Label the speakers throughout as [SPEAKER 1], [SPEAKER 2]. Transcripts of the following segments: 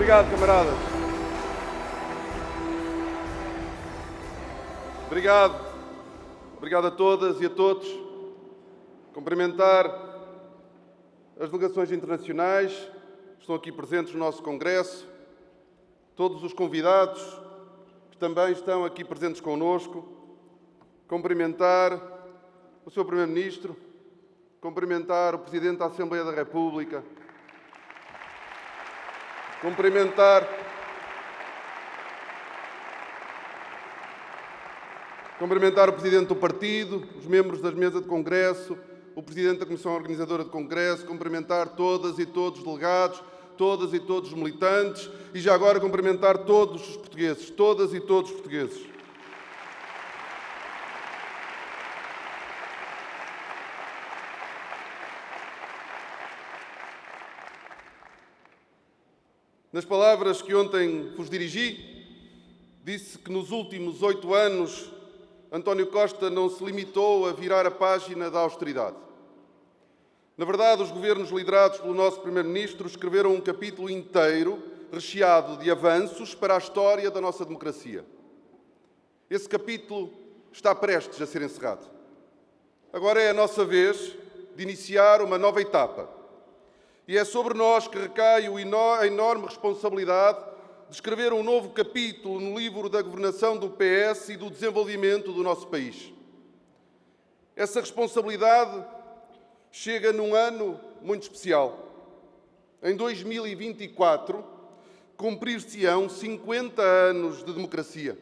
[SPEAKER 1] Obrigado, camaradas. Obrigado a todas e a todos. Cumprimentar as delegações internacionais que estão aqui presentes no nosso Congresso, todos os convidados que também estão aqui presentes connosco. Cumprimentar o Sr. Primeiro-Ministro, cumprimentar o Presidente da Assembleia da República, cumprimentar o Presidente do Partido, os membros das mesas de Congresso, o Presidente da Comissão Organizadora de Congresso, cumprimentar todas e todos os delegados, todas e todos os militantes e já agora cumprimentar todos os portugueses, todas e todos os portugueses. Nas palavras que ontem vos dirigi, disse que nos últimos 8 anos António Costa não se limitou a virar a página da austeridade. Na verdade, os governos liderados pelo nosso Primeiro-Ministro escreveram um capítulo inteiro recheado de avanços para a história da nossa democracia. Esse capítulo está prestes a ser encerrado. Agora é a nossa vez de iniciar uma nova etapa. E é sobre nós que recai a enorme responsabilidade de escrever um novo capítulo no livro da governação do PS e do desenvolvimento do nosso país. Essa responsabilidade chega num ano muito especial. Em 2024, cumprir-se-ão 50 anos de democracia.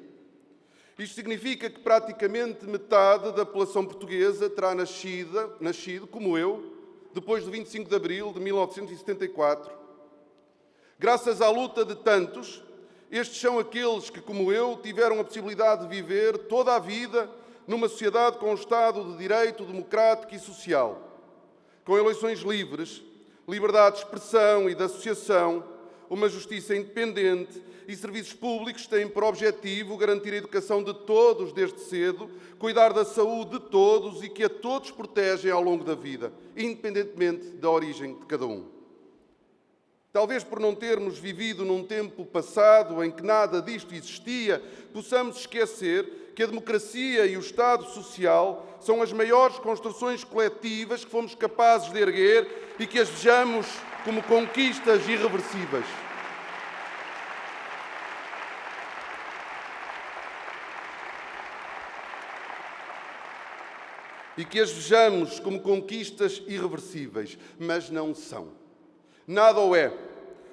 [SPEAKER 1] Isto significa que praticamente metade da população portuguesa terá nascido, como eu, depois do 25 de abril de 1974. Graças à luta de tantos, estes são aqueles que, como eu, tiveram a possibilidade de viver toda a vida numa sociedade com um Estado de direito democrático e social, com eleições livres, liberdade de expressão e de associação, uma justiça independente e serviços públicos que têm por objetivo garantir a educação de todos desde cedo, cuidar da saúde de todos e que a todos protegem ao longo da vida, independentemente da origem de cada um. Talvez por não termos vivido num tempo passado em que nada disto existia, possamos esquecer que a democracia e o Estado Social são as maiores construções coletivas que fomos capazes de erguer e que as vejamos como conquistas irreversíveis. Mas não são. Nada o é.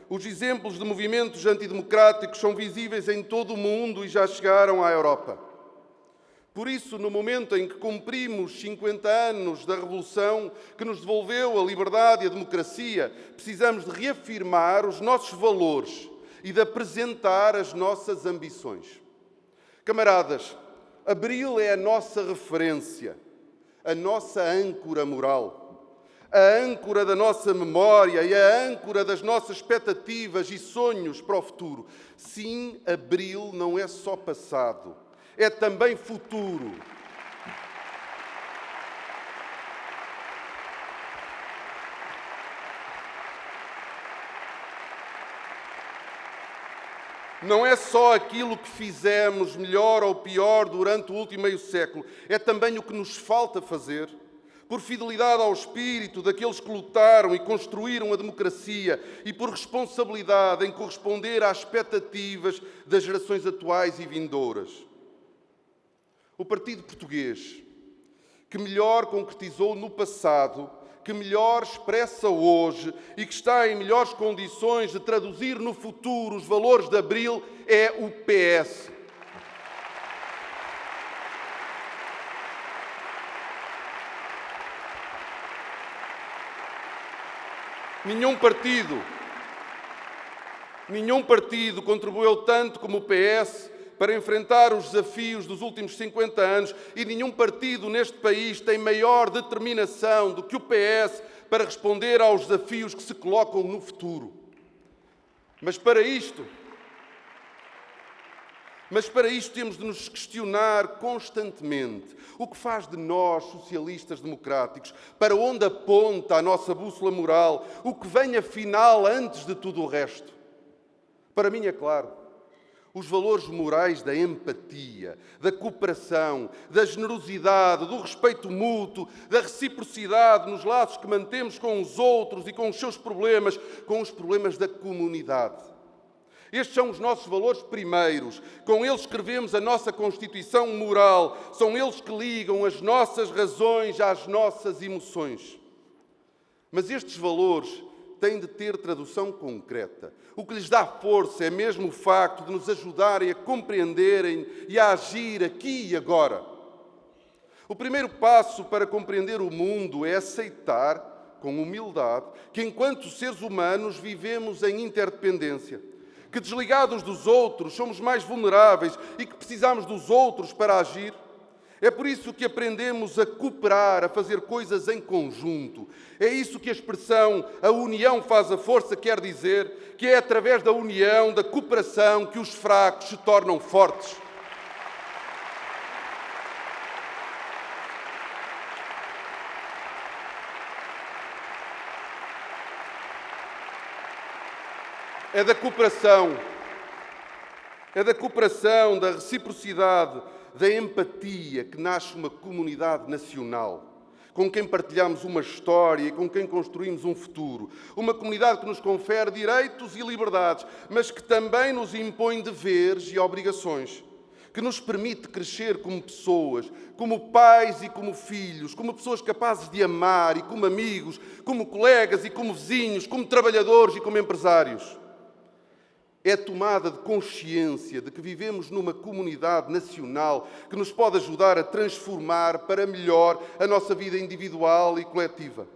[SPEAKER 1] Os exemplos de movimentos antidemocráticos são visíveis em todo o mundo e já chegaram à Europa. Por isso, no momento em que cumprimos 50 anos da Revolução que nos devolveu a liberdade e a democracia, precisamos de reafirmar os nossos valores e de apresentar as nossas ambições. Camaradas, Abril é a nossa referência, a nossa âncora moral, a âncora da nossa memória e a âncora das nossas expectativas e sonhos para o futuro. Sim, Abril não é só passado, é também futuro. Não é só aquilo que fizemos melhor ou pior durante o último meio século, é também o que nos falta fazer, por fidelidade ao espírito daqueles que lutaram e construíram a democracia e por responsabilidade em corresponder às expectativas das gerações atuais e vindouras. O Partido Português, que melhor concretizou no passado, que melhor expressa hoje e que está em melhores condições de traduzir no futuro os valores de Abril, é o PS. Nenhum partido contribuiu tanto como o PS para enfrentar os desafios dos últimos 50 anos e nenhum partido neste país tem maior determinação do que o PS para responder aos desafios que se colocam no futuro. Mas para isto temos de nos questionar constantemente o que faz de nós, socialistas democráticos, para onde aponta a nossa bússola moral, o que vem afinal antes de tudo o resto. Para mim é claro, os valores morais da empatia, da cooperação, da generosidade, do respeito mútuo, da reciprocidade nos laços que mantemos com os outros e com os seus problemas, com os problemas da comunidade. Estes são os nossos valores primeiros, com eles escrevemos a nossa Constituição moral, são eles que ligam as nossas razões às nossas emoções. Mas estes valores têm de ter tradução concreta. O que lhes dá força é mesmo o facto de nos ajudarem a compreenderem e a agir aqui e agora. O primeiro passo para compreender o mundo é aceitar, com humildade, que enquanto seres humanos vivemos em interdependência, que desligados dos outros somos mais vulneráveis e que precisamos dos outros para agir. É por isso que aprendemos a cooperar, a fazer coisas em conjunto. É isso que a expressão "a união faz a força" quer dizer, que é através da união, da cooperação, que os fracos se tornam fortes. É da cooperação, da reciprocidade, da empatia que nasce uma comunidade nacional, com quem partilhamos uma história e com quem construímos um futuro. Uma comunidade que nos confere direitos e liberdades, mas que também nos impõe deveres e obrigações, que nos permite crescer como pessoas, como pais e como filhos, como pessoas capazes de amar e como amigos, como colegas e como vizinhos, como trabalhadores e como empresários. É a tomada de consciência de que vivemos numa comunidade nacional que nos pode ajudar a transformar para melhor a nossa vida individual e coletiva.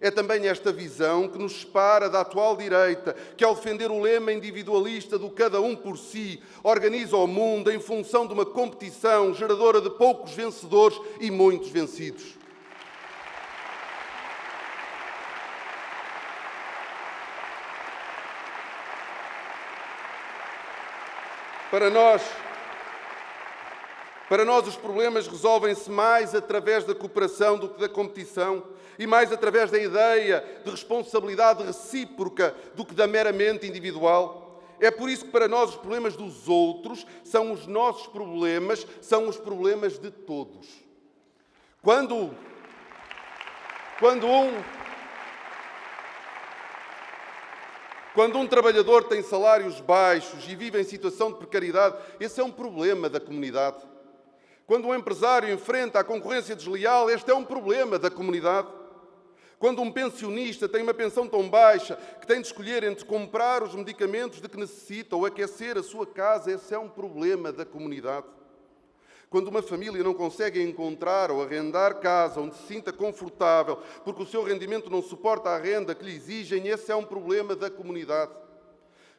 [SPEAKER 1] É também esta visão que nos separa da atual direita, que ao defender o lema individualista do cada um por si, organiza o mundo em função de uma competição geradora de poucos vencedores e muitos vencidos. Para nós, os problemas resolvem-se mais através da cooperação do que da competição e mais através da ideia de responsabilidade recíproca do que da meramente individual. É por isso que para nós os problemas dos outros são os nossos problemas, são os problemas de todos. Quando um trabalhador tem salários baixos e vive em situação de precariedade, esse é um problema da comunidade. Quando um empresário enfrenta a concorrência desleal, este é um problema da comunidade. Quando um pensionista tem uma pensão tão baixa que tem de escolher entre comprar os medicamentos de que necessita ou aquecer a sua casa, esse é um problema da comunidade. Quando uma família não consegue encontrar ou arrendar casa onde se sinta confortável porque o seu rendimento não suporta a renda que lhe exigem, esse é um problema da comunidade.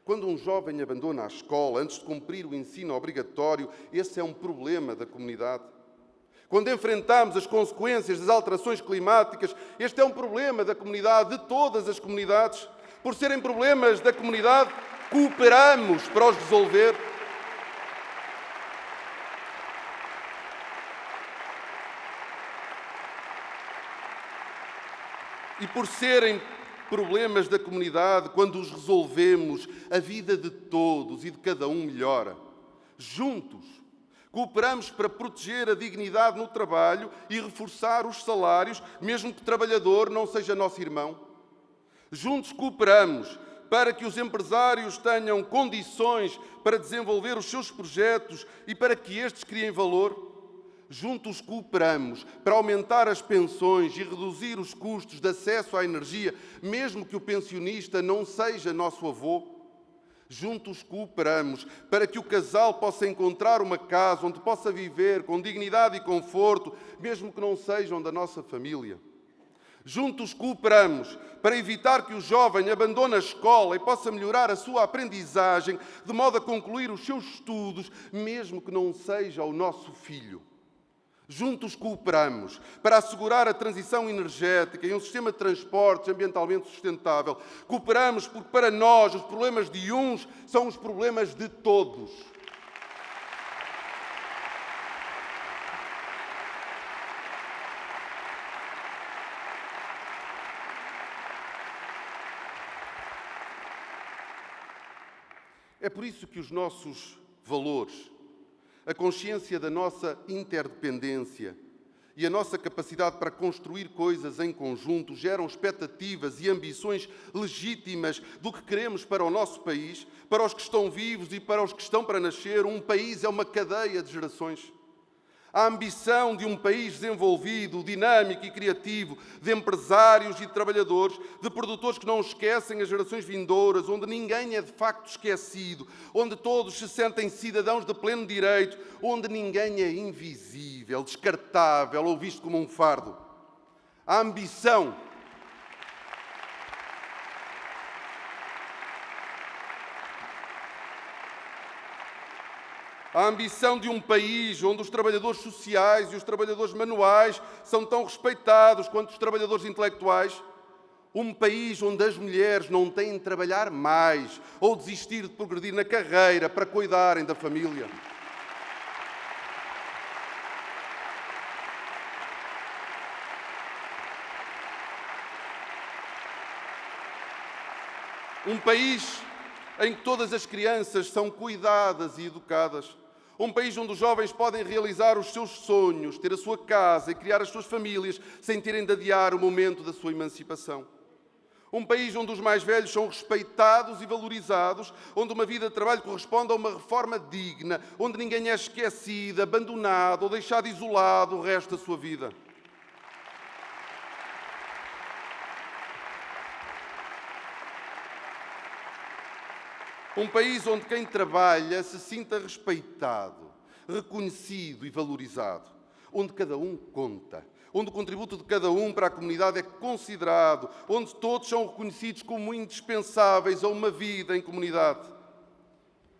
[SPEAKER 1] Quando um jovem abandona a escola antes de cumprir o ensino obrigatório, esse é um problema da comunidade. Quando enfrentamos as consequências das alterações climáticas, este é um problema da comunidade, de todas as comunidades. Por serem problemas da comunidade, cooperamos para os resolver. E por serem problemas da comunidade, quando os resolvemos, a vida de todos e de cada um melhora. Juntos, cooperamos para proteger a dignidade no trabalho e reforçar os salários, mesmo que o trabalhador não seja nosso irmão. Juntos cooperamos para que os empresários tenham condições para desenvolver os seus projetos e para que estes criem valor. Juntos cooperamos para aumentar as pensões e reduzir os custos de acesso à energia, mesmo que o pensionista não seja nosso avô. Juntos cooperamos para que o casal possa encontrar uma casa onde possa viver com dignidade e conforto, mesmo que não sejam da nossa família. Juntos cooperamos para evitar que o jovem abandone a escola e possa melhorar a sua aprendizagem, de modo a concluir os seus estudos, mesmo que não seja o nosso filho. Juntos cooperamos para assegurar a transição energética e um sistema de transportes ambientalmente sustentável. Cooperamos porque, para nós, os problemas de uns são os problemas de todos. É por isso que os nossos valores, a consciência da nossa interdependência e a nossa capacidade para construir coisas em conjunto geram expectativas e ambições legítimas do que queremos para o nosso país, para os que estão vivos e para os que estão para nascer. Um país é uma cadeia de gerações. A ambição de um país desenvolvido, dinâmico e criativo, de empresários e de trabalhadores, de produtores que não esquecem as gerações vindouras, onde ninguém é de facto esquecido, onde todos se sentem cidadãos de pleno direito, onde ninguém é invisível, descartável ou visto como um fardo. A ambição de um país onde os trabalhadores sociais e os trabalhadores manuais são tão respeitados quanto os trabalhadores intelectuais. Um país onde as mulheres não têm de trabalhar mais ou desistir de progredir na carreira para cuidarem da família. Um país em que todas as crianças são cuidadas e educadas. Um país onde os jovens podem realizar os seus sonhos, ter a sua casa e criar as suas famílias sem terem de adiar o momento da sua emancipação. Um país onde os mais velhos são respeitados e valorizados, onde uma vida de trabalho corresponde a uma reforma digna, onde ninguém é esquecido, abandonado ou deixado isolado o resto da sua vida. Um país onde quem trabalha se sinta respeitado, reconhecido e valorizado. Onde cada um conta. Onde o contributo de cada um para a comunidade é considerado. Onde todos são reconhecidos como indispensáveis a uma vida em comunidade.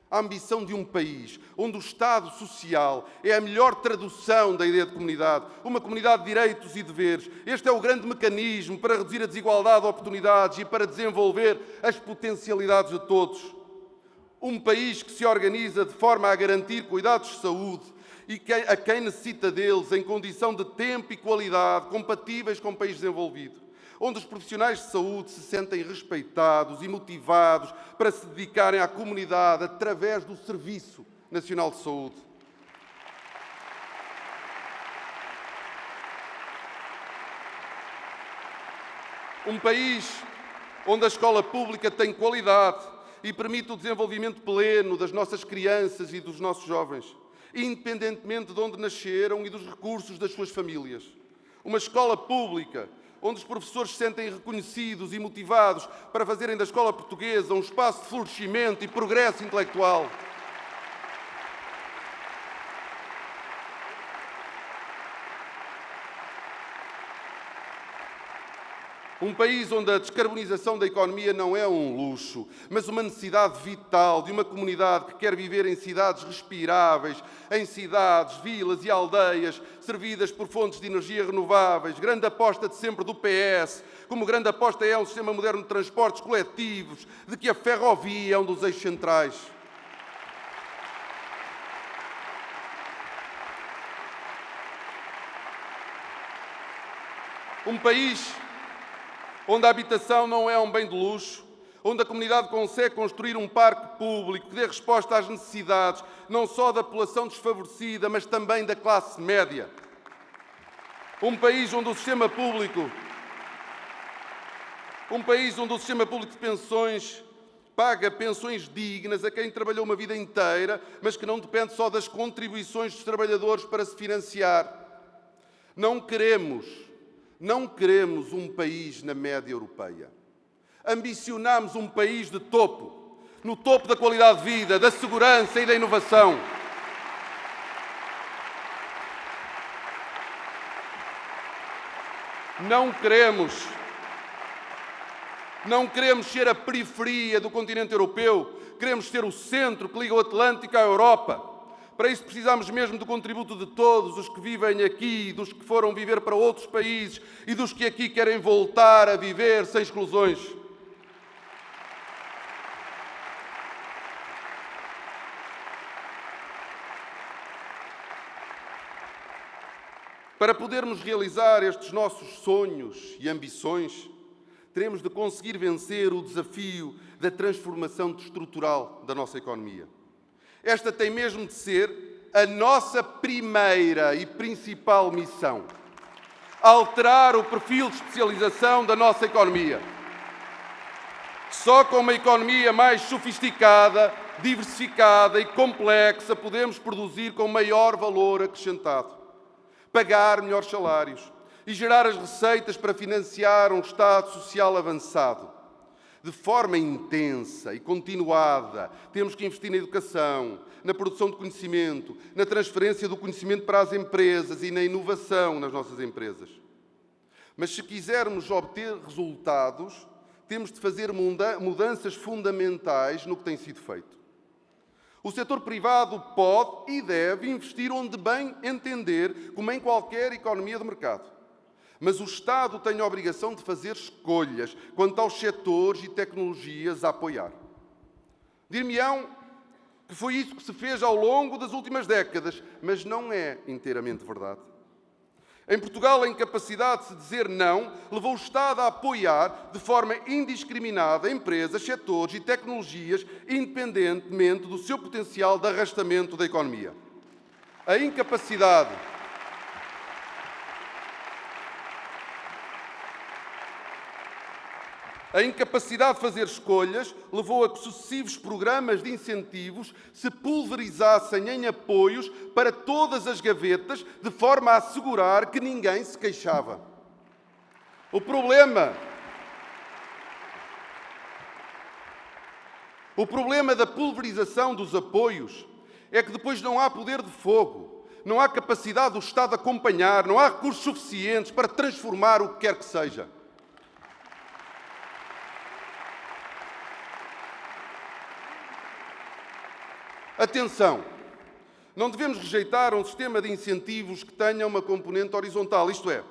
[SPEAKER 1] A ambição de um país onde o Estado social é a melhor tradução da ideia de comunidade. Uma comunidade de direitos e deveres. Este é o grande mecanismo para reduzir a desigualdade de oportunidades e para desenvolver as potencialidades de todos. Um país que se organiza de forma a garantir cuidados de saúde e a quem necessita deles em condição de tempo e qualidade compatíveis com um país desenvolvido. Onde os profissionais de saúde se sentem respeitados e motivados para se dedicarem à comunidade através do Serviço Nacional de Saúde. Um país onde a escola pública tem qualidade e permite o desenvolvimento pleno das nossas crianças e dos nossos jovens, independentemente de onde nasceram e dos recursos das suas famílias. Uma escola pública onde os professores se sentem reconhecidos e motivados para fazerem da escola portuguesa um espaço de florescimento e progresso intelectual. Um país onde a descarbonização da economia não é um luxo, mas uma necessidade vital de uma comunidade que quer viver em cidades respiráveis, em cidades, vilas e aldeias, servidas por fontes de energia renováveis. Grande aposta de sempre do PS, como grande aposta é um sistema moderno de transportes coletivos, de que a ferrovia é um dos eixos centrais. Um país onde a habitação não é um bem de luxo, onde a comunidade consegue construir um parque público que dê resposta às necessidades, não só da população desfavorecida, mas também da classe média. Um país onde o sistema público de pensões paga pensões dignas a quem trabalhou uma vida inteira, mas que não depende só das contribuições dos trabalhadores para se financiar. Não queremos um país na média europeia. Ambicionamos um país de topo, no topo da qualidade de vida, da segurança e da inovação. Não queremos ser a periferia do continente europeu, queremos ser o centro que liga o Atlântico à Europa. Para isso precisamos mesmo do contributo de todos os que vivem aqui, dos que foram viver para outros países e dos que aqui querem voltar a viver sem exclusões. Para podermos realizar estes nossos sonhos e ambições, teremos de conseguir vencer o desafio da transformação estrutural da nossa economia. Esta tem mesmo de ser a nossa primeira e principal missão: alterar o perfil de especialização da nossa economia. Só com uma economia mais sofisticada, diversificada e complexa podemos produzir com maior valor acrescentado, pagar melhores salários e gerar as receitas para financiar um Estado social avançado. De forma intensa e continuada, temos que investir na educação, na produção de conhecimento, na transferência do conhecimento para as empresas e na inovação nas nossas empresas. Mas se quisermos obter resultados, temos de fazer mudanças fundamentais no que tem sido feito. O setor privado pode e deve investir onde bem entender, como em qualquer economia de mercado. Mas o Estado tem a obrigação de fazer escolhas quanto aos setores e tecnologias a apoiar. Dir-me-ão que foi isso que se fez ao longo das últimas décadas, mas não é inteiramente verdade. Em Portugal, a incapacidade de se dizer não levou o Estado a apoiar de forma indiscriminada empresas, setores e tecnologias, independentemente do seu potencial de arrastamento da economia. A incapacidade de fazer escolhas levou a que sucessivos programas de incentivos se pulverizassem em apoios para todas as gavetas, de forma a assegurar que ninguém se queixava. O problema da pulverização dos apoios é que depois não há poder de fogo, não há capacidade do Estado acompanhar, não há recursos suficientes para transformar o que quer que seja. Atenção! Não devemos rejeitar um sistema de incentivos que tenha uma componente horizontal, isto é,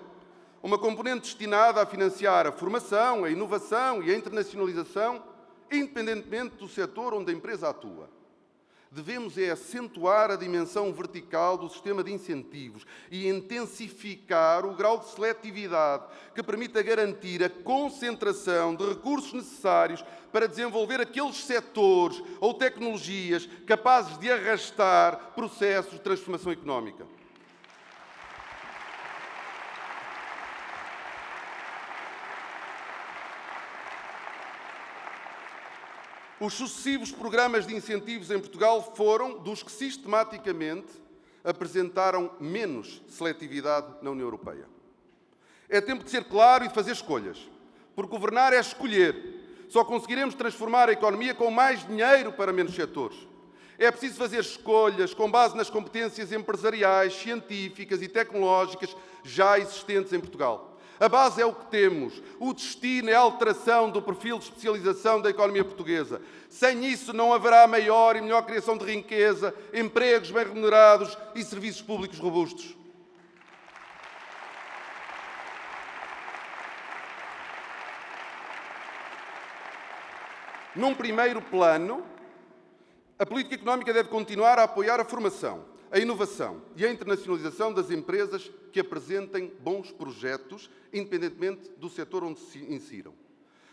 [SPEAKER 1] uma componente destinada a financiar a formação, a inovação e a internacionalização, independentemente do setor onde a empresa atua. Devemos acentuar a dimensão vertical do sistema de incentivos e intensificar o grau de seletividade que permita garantir a concentração de recursos necessários para desenvolver aqueles setores ou tecnologias capazes de arrastar processos de transformação económica. Os sucessivos programas de incentivos em Portugal foram dos que sistematicamente apresentaram menos seletividade na União Europeia. É tempo de ser claro e de fazer escolhas, porque governar é escolher. Só conseguiremos transformar a economia com mais dinheiro para menos setores. É preciso fazer escolhas com base nas competências empresariais, científicas e tecnológicas já existentes em Portugal. A base é o que temos. O destino é a alteração do perfil de especialização da economia portuguesa. Sem isso não haverá maior e melhor criação de riqueza, empregos bem remunerados e serviços públicos robustos. Num primeiro plano, a política económica deve continuar a apoiar a formação, a inovação e a internacionalização das empresas que apresentem bons projetos, independentemente do setor onde se insiram.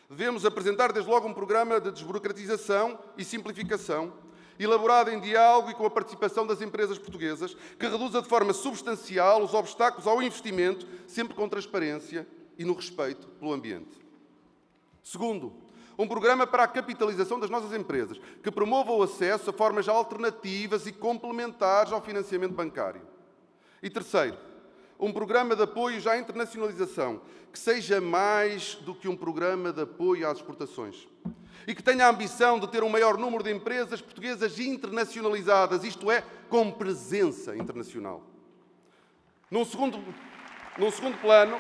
[SPEAKER 1] Devemos apresentar desde logo um programa de desburocratização e simplificação, elaborado em diálogo e com a participação das empresas portuguesas, que reduza de forma substancial os obstáculos ao investimento, sempre com transparência e no respeito pelo ambiente. Segundo, um programa para a capitalização das nossas empresas, que promova o acesso a formas alternativas e complementares ao financiamento bancário. E terceiro, um programa de apoio à internacionalização, que seja mais do que um programa de apoio às exportações e que tenha a ambição de ter um maior número de empresas portuguesas internacionalizadas, isto é, com presença internacional. Num segundo plano,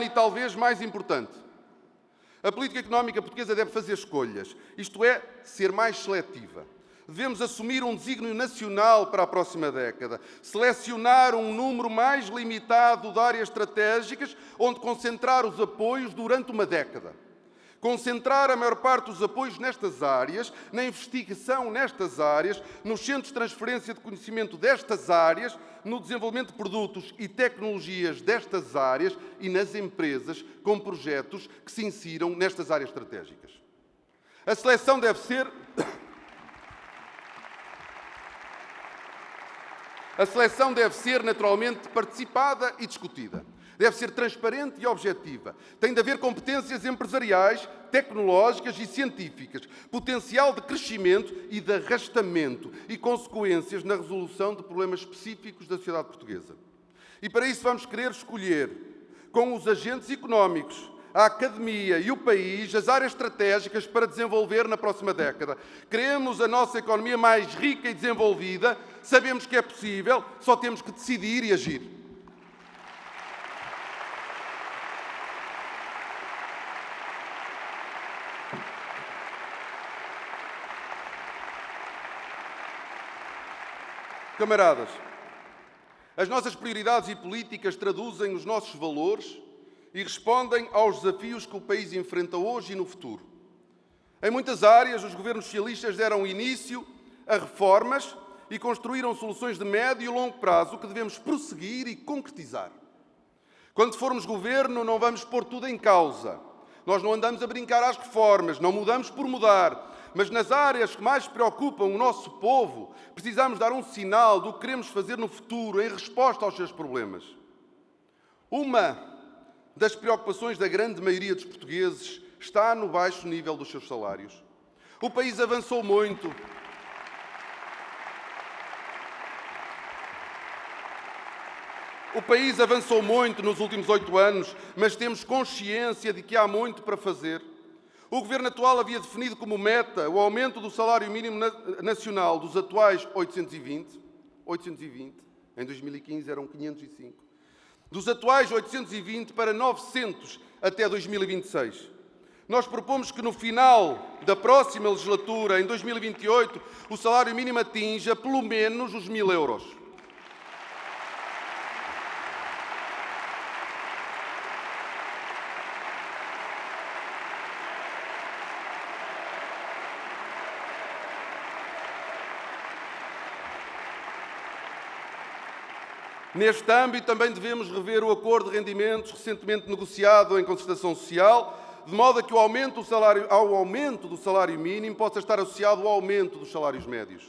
[SPEAKER 1] e talvez mais importante, a política económica portuguesa deve fazer escolhas, isto é, ser mais seletiva. Devemos assumir um desígnio nacional para a próxima década, selecionar um número mais limitado de áreas estratégicas onde concentrar os apoios durante uma década. Concentrar a maior parte dos apoios nestas áreas, na investigação nestas áreas, nos centros de transferência de conhecimento destas áreas, no desenvolvimento de produtos e tecnologias destas áreas e nas empresas com projetos que se insiram nestas áreas estratégicas. A seleção deve ser... A seleção deve ser, naturalmente, participada e discutida. Deve ser transparente e objetiva. Tem de haver competências empresariais, tecnológicas e científicas, potencial de crescimento e de arrastamento e consequências na resolução de problemas específicos da sociedade portuguesa. E para isso vamos querer escolher, com os agentes económicos, a academia e o país, as áreas estratégicas para desenvolver na próxima década. Queremos a nossa economia mais rica e desenvolvida, sabemos que é possível, só temos que decidir e agir. Camaradas, as nossas prioridades e políticas traduzem os nossos valores e respondem aos desafios que o país enfrenta hoje e no futuro. Em muitas áreas, os governos socialistas deram início a reformas e construíram soluções de médio e longo prazo que devemos prosseguir e concretizar. Quando formos governo, não vamos pôr tudo em causa. Nós não andamos a brincar às reformas, não mudamos por mudar. Mas nas áreas que mais preocupam o nosso povo, precisamos dar um sinal do que queremos fazer no futuro em resposta aos seus problemas. Uma das preocupações da grande maioria dos portugueses está no baixo nível dos seus salários. O país avançou muito. O país avançou muito nos últimos 8 anos, mas temos consciência de que há muito para fazer. O Governo atual havia definido como meta o aumento do salário mínimo nacional dos atuais 820, em 2015 eram 505, dos atuais 820 para 900 até 2026. Nós propomos que no final da próxima legislatura, em 2028, o salário mínimo atinja pelo menos os 1.000 euros. Neste âmbito, também devemos rever o acordo de rendimentos recentemente negociado em concertação social, de modo a que ao aumento do salário mínimo possa estar associado o aumento dos salários médios.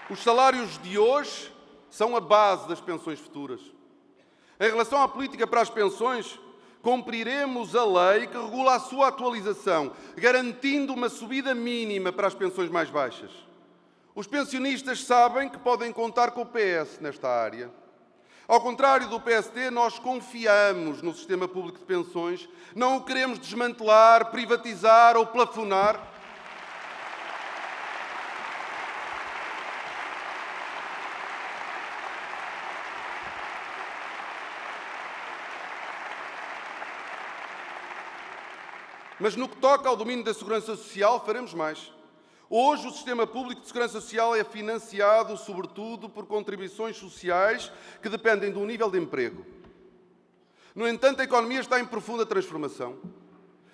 [SPEAKER 1] Os salários de hoje são a base das pensões futuras. Em relação à política para as pensões, cumpriremos a lei que regula a sua atualização, garantindo uma subida mínima para as pensões mais baixas. Os pensionistas sabem que podem contar com o PS nesta área. Ao contrário do PSD, nós confiamos no sistema público de pensões, não o queremos desmantelar, privatizar ou plafonar. Mas no que toca ao domínio da segurança social, faremos mais. Hoje, o sistema público de segurança social é financiado, sobretudo, por contribuições sociais que dependem do nível de emprego. No entanto, a economia está em profunda transformação.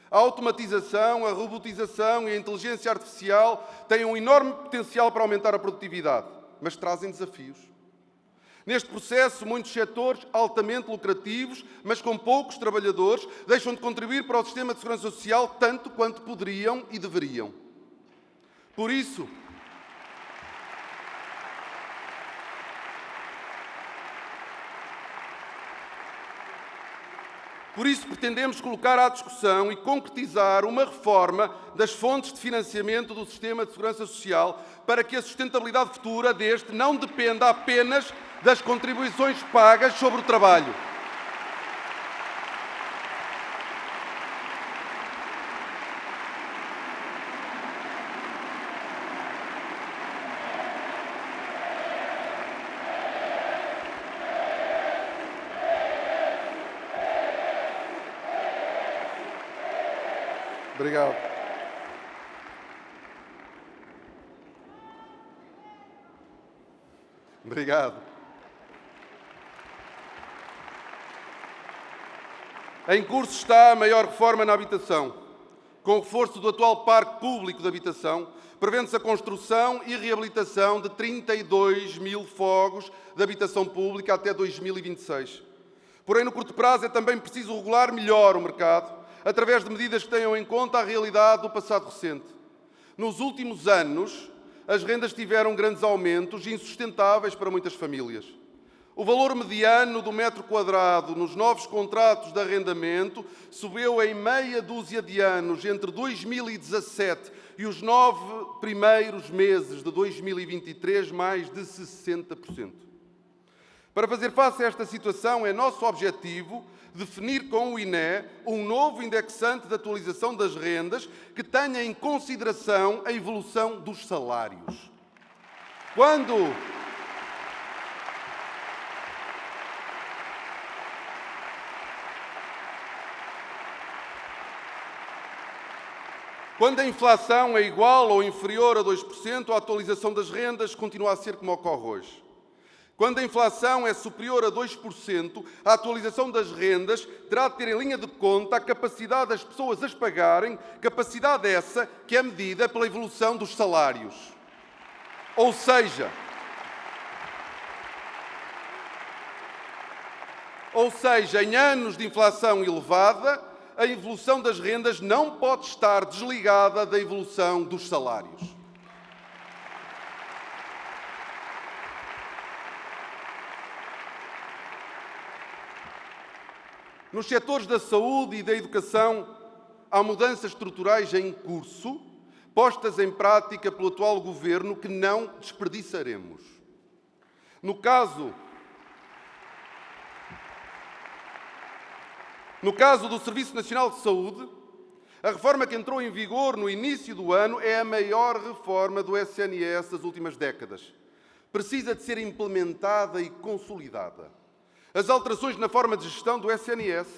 [SPEAKER 1] A automatização, a robotização e a inteligência artificial têm um enorme potencial para aumentar a produtividade, mas trazem desafios. Neste processo, muitos setores altamente lucrativos, mas com poucos trabalhadores, deixam de contribuir para o sistema de segurança social tanto quanto poderiam e deveriam. Por isso, pretendemos colocar à discussão e concretizar uma reforma das fontes de financiamento do sistema de segurança social para que a sustentabilidade futura deste não dependa apenas das contribuições pagas sobre o trabalho. Obrigado. Obrigado. Em curso está a maior reforma na habitação. Com o reforço do atual parque público de habitação, prevê-se a construção e reabilitação de 32 mil fogos de habitação pública até 2026. Porém, no curto prazo é também preciso regular melhor o mercado, através de medidas que tenham em conta a realidade do passado recente. Nos últimos anos, as rendas tiveram grandes aumentos insustentáveis para muitas famílias. O valor mediano do metro quadrado nos novos contratos de arrendamento subiu em meia dúzia de anos entre 2017 e os 9 primeiros meses de 2023, mais de 60%. Para fazer face a esta situação, é nosso objetivo definir com o INE um novo indexante de atualização das rendas que tenha em consideração a evolução dos salários. Quando a inflação é igual ou inferior a 2%, a atualização das rendas continua a ser como ocorre hoje. Quando a inflação é superior a 2%, a atualização das rendas terá de ter em linha de conta a capacidade das pessoas as pagarem, capacidade essa que é medida pela evolução dos salários. Ou seja, em anos de inflação elevada, a evolução das rendas não pode estar desligada da evolução dos salários. Nos setores da saúde e da educação, há mudanças estruturais em curso, postas em prática pelo atual Governo, que não desperdiçaremos. No caso do Serviço Nacional de Saúde, a reforma que entrou em vigor no início do ano é a maior reforma do SNS das últimas décadas. Precisa de ser implementada e consolidada. As alterações na forma de gestão do SNS,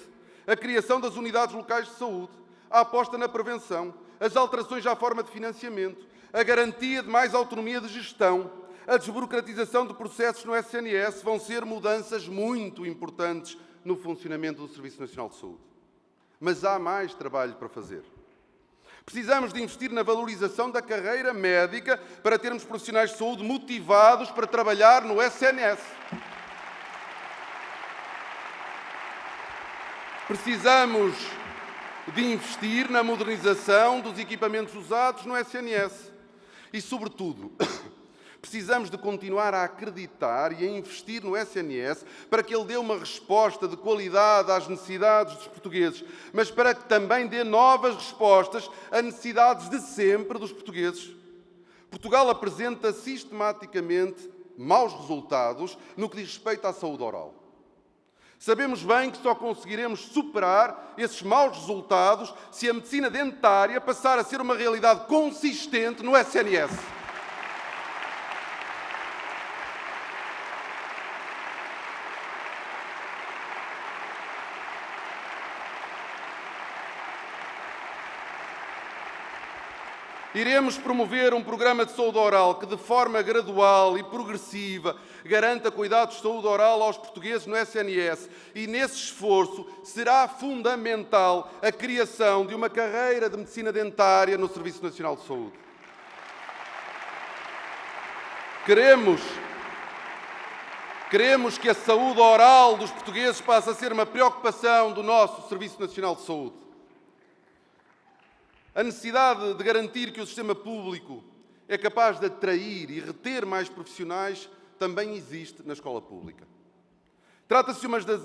[SPEAKER 1] a criação das unidades locais de saúde, a aposta na prevenção, as alterações à forma de financiamento, a garantia de mais autonomia de gestão, a desburocratização de processos no SNS vão ser mudanças muito importantes no funcionamento do Serviço Nacional de Saúde. Mas há mais trabalho para fazer. Precisamos de investir na valorização da carreira médica para termos profissionais de saúde motivados para trabalhar no SNS. Precisamos de investir na modernização dos equipamentos usados no SNS. E, sobretudo, precisamos de continuar a acreditar e a investir no SNS para que ele dê uma resposta de qualidade às necessidades dos portugueses, mas para que também dê novas respostas a necessidades de sempre dos portugueses. Portugal apresenta sistematicamente maus resultados no que diz respeito à saúde oral. Sabemos bem que só conseguiremos superar esses maus resultados se a medicina dentária passar a ser uma realidade consistente no SNS. Iremos promover um programa de saúde oral que, de forma gradual e progressiva, garanta cuidados de saúde oral aos portugueses no SNS. E, nesse esforço, será fundamental a criação de uma carreira de medicina dentária no Serviço Nacional de Saúde. Queremos que a saúde oral dos portugueses passe a ser uma preocupação do nosso Serviço Nacional de Saúde. A necessidade de garantir que o sistema público é capaz de atrair e reter mais profissionais também existe na escola pública. Trata-se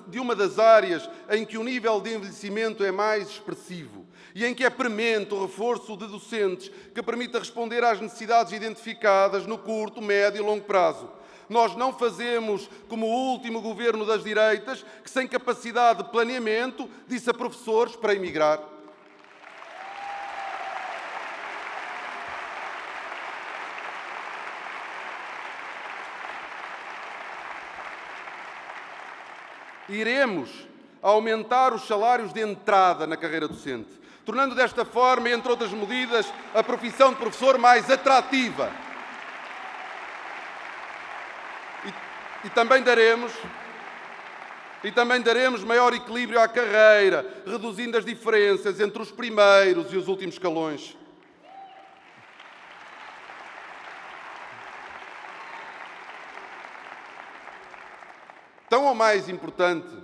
[SPEAKER 1] de uma das áreas em que o nível de envelhecimento é mais expressivo e em que é premente o reforço de docentes que permita responder às necessidades identificadas no curto, médio e longo prazo. Nós não fazemos como o último governo das direitas, que sem capacidade de planeamento disse a professores para emigrar. Iremos aumentar os salários de entrada na carreira docente, tornando desta forma, entre outras medidas, a profissão de professor mais atrativa. E também daremos maior equilíbrio à carreira, reduzindo as diferenças entre os primeiros e os últimos escalões. Tão ou mais importante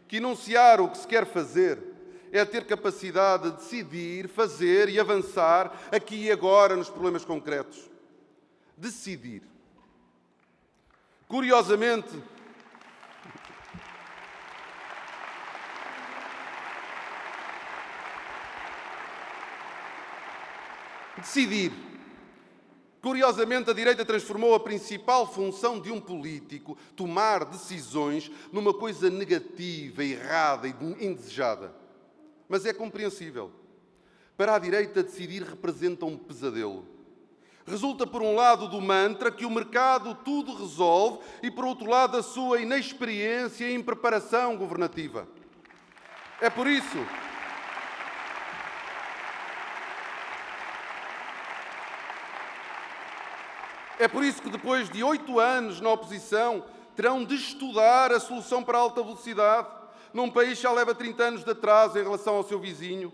[SPEAKER 1] que enunciar o que se quer fazer é ter capacidade de decidir, fazer e avançar aqui e agora nos problemas concretos. Decidir. Curiosamente, a direita transformou a principal função de um político, tomar decisões, numa coisa negativa, errada e indesejada. Mas é compreensível. Para a direita, decidir representa um pesadelo. Resulta, por um lado, do mantra que o mercado tudo resolve e, por outro lado, da sua inexperiência e impreparação governativa. É por isso que, depois de 8 anos na oposição, terão de estudar a solução para a alta velocidade, num país que já leva 30 anos de atraso em relação ao seu vizinho.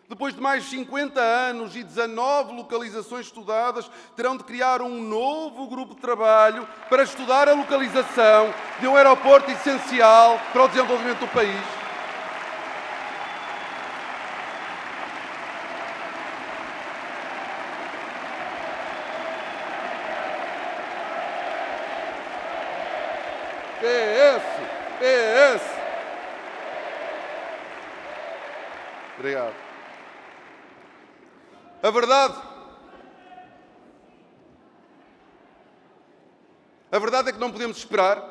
[SPEAKER 1] Depois de mais 50 anos e 19 localizações estudadas, terão de criar um novo grupo de trabalho para estudar a localização de um aeroporto essencial para o desenvolvimento do país. PS. Obrigado. A verdade é que não podemos esperar.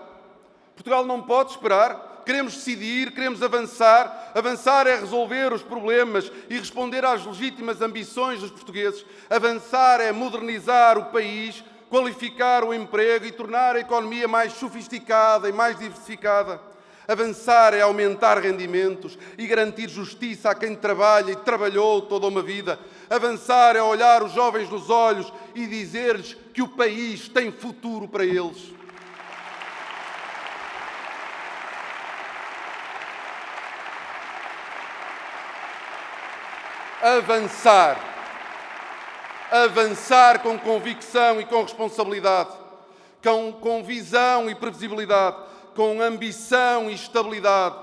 [SPEAKER 1] Portugal não pode esperar. Queremos decidir, queremos avançar. Avançar é resolver os problemas e responder às legítimas ambições dos portugueses. Avançar é modernizar o país, qualificar o emprego e tornar a economia mais sofisticada e mais diversificada. Avançar é aumentar rendimentos e garantir justiça a quem trabalha e trabalhou toda uma vida. Avançar é olhar os jovens nos olhos e dizer-lhes que o país tem futuro para eles. Avançar com convicção e com responsabilidade, com visão e previsibilidade, com ambição e estabilidade.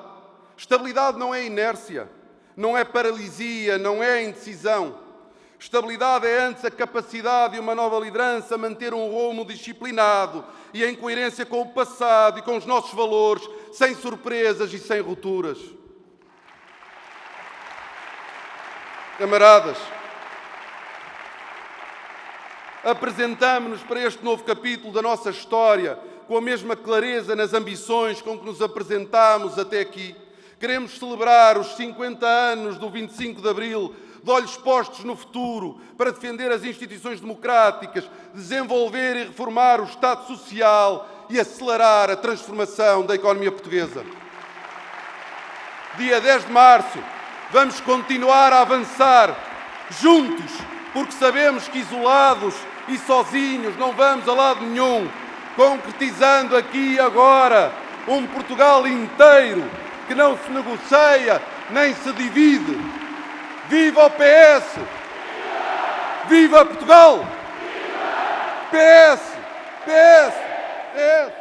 [SPEAKER 1] Estabilidade não é inércia, não é paralisia, não é indecisão. Estabilidade é antes a capacidade de uma nova liderança manter um rumo disciplinado e em coerência com o passado e com os nossos valores, sem surpresas e sem rupturas. Camaradas, apresentamo-nos para este novo capítulo da nossa história com a mesma clareza nas ambições com que nos apresentámos até aqui. Queremos celebrar os 50 anos do 25 de Abril, de olhos postos no futuro, para defender as instituições democráticas, desenvolver e reformar o Estado Social e acelerar a transformação da economia portuguesa. Dia 10 de março, vamos continuar a avançar, juntos, porque sabemos que isolados e sozinhos não vamos a lado nenhum, concretizando aqui e agora um Portugal inteiro que não se negocia nem se divide. Viva o PS! Viva Portugal! PS! PS! PS!